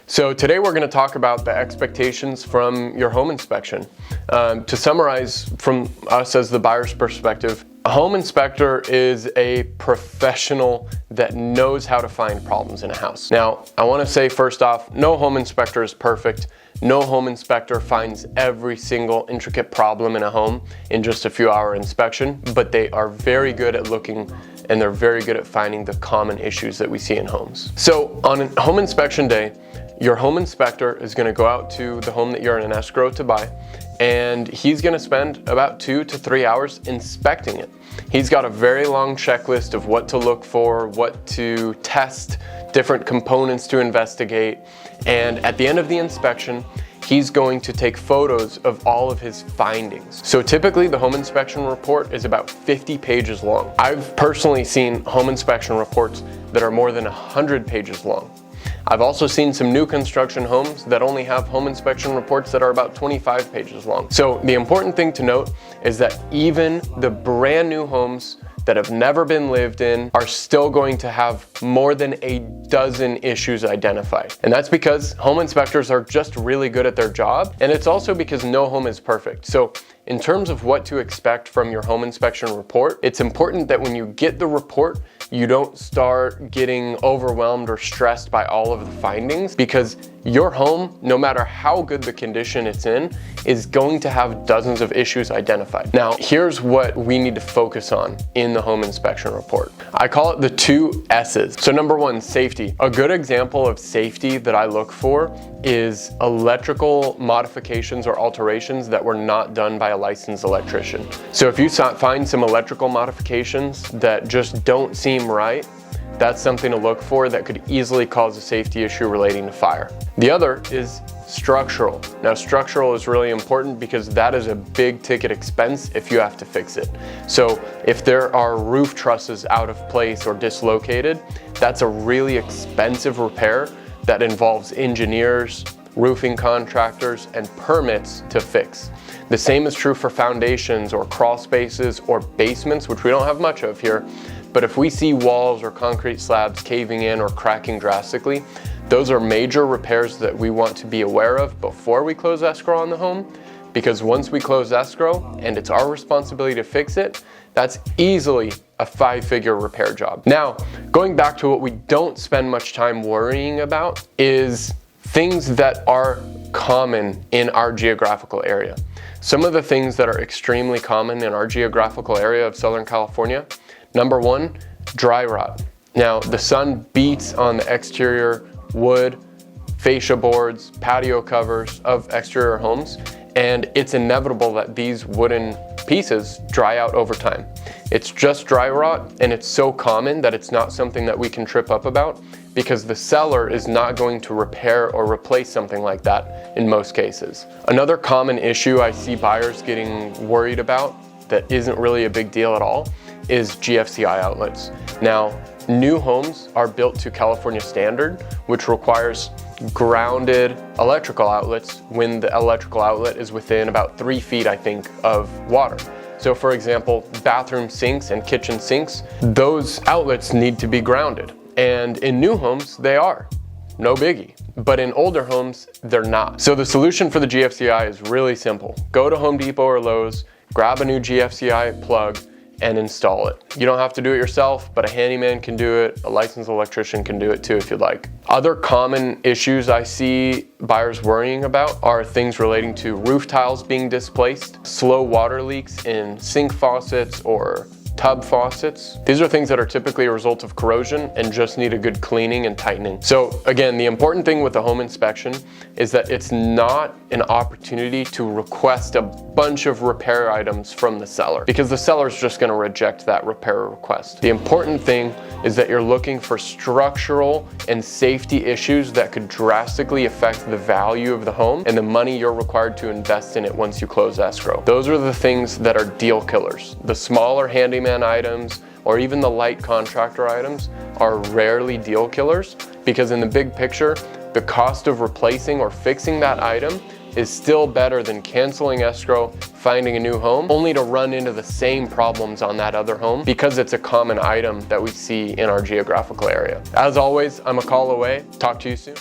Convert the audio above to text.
So today we're going to talk about the expectations from your home inspection. To summarize from us as the buyer's perspective, a home inspector is a professional that knows how to find problems in a house. Now, I want to say first off, no home inspector is perfect. No home inspector finds every single intricate problem in a home in just a few hour inspection, but they are very good at looking and they're very good at finding the common issues that we see in homes. So on a home inspection day, your home inspector is going to go out to the home that you're in an escrow to buy, and he's going to spend about 2 to 3 hours inspecting it. He's got a very long checklist of what to look for, what to test, different components to investigate, and at the end of the inspection, he's going to take photos of all of his findings. So typically the home inspection report is about 50 pages long. I've personally seen home inspection reports that are more than 100 pages long. I've also seen some new construction homes that only have home inspection reports that are about 25 pages long. So the important thing to note is that even the brand new homes that have never been lived in are still going to have more than a dozen issues identified. And that's because home inspectors are just really good at their job. And it's also because no home is perfect. So in terms of what to expect from your home inspection report, it's important that when you get the report, you don't start getting overwhelmed or stressed by all of the findings, because your home, no matter how good the condition it's in, is going to have dozens of issues identified. Now, here's what we need to focus on in the home inspection report. I call it the 2 S's. So number 1, safety. A good example of safety that I look for is electrical modifications or alterations that were not done by a licensed electrician. So if you find some electrical modifications that just don't seem right, that's something to look for that could easily cause a safety issue relating to fire. The other is structural. Now, structural is really important because that is a big ticket expense if you have to fix it. So if there are roof trusses out of place or dislocated, that's a really expensive repair that involves engineers, roofing contractors, and permits to fix. The same is true for foundations or crawl spaces or basements, which we don't have much of here. But if we see walls or concrete slabs caving in or cracking drastically, those are major repairs that we want to be aware of before we close escrow on the home, because once we close escrow and it's our responsibility to fix it, that's easily a 5-figure repair job. Now, going back to what we don't spend much time worrying about is things that are common in our geographical area. Some of the things that are extremely common in our geographical area of Southern California: number 1, dry rot. Now, the sun beats on the exterior wood, fascia boards, patio covers of exterior homes, and it's inevitable that these wooden pieces dry out over time. It's just dry rot, and it's so common that it's not something that we can trip up about, because the seller is not going to repair or replace something like that in most cases. Another common issue I see buyers getting worried about that isn't really a big deal at all is GFCI outlets. Now, new homes are built to California standard, which requires grounded electrical outlets when the electrical outlet is within about 3 feet, I think, of water. So for example, bathroom sinks and kitchen sinks, those outlets need to be grounded. And in new homes, they are. No biggie. But in older homes, they're not. So the solution for the GFCI is really simple. Go to Home Depot or Lowe's, grab a new GFCI plug, and install it. You don't have to do it yourself, but a handyman can do it. A licensed electrician can do it too if you'd like. Other common issues I see buyers worrying about are things relating to roof tiles being displaced, slow water leaks in sink faucets or tub faucets. These are things that are typically a result of corrosion and just need a good cleaning and tightening. So again, the important thing with the home inspection is that it's not an opportunity to request a bunch of repair items from the seller, because the seller is just going to reject that repair request. The important thing is that you're looking for structural and safety issues that could drastically affect the value of the home and the money you're required to invest in it once you close escrow. Those are the things that are deal killers. The smaller handyman items or even the light contractor items are rarely deal killers, because in the big picture, the cost of replacing or fixing that item is still better than canceling escrow, finding a new home, only to run into the same problems on that other home, because it's a common item that we see in our geographical area. As always, I'm a call away. Talk to you soon.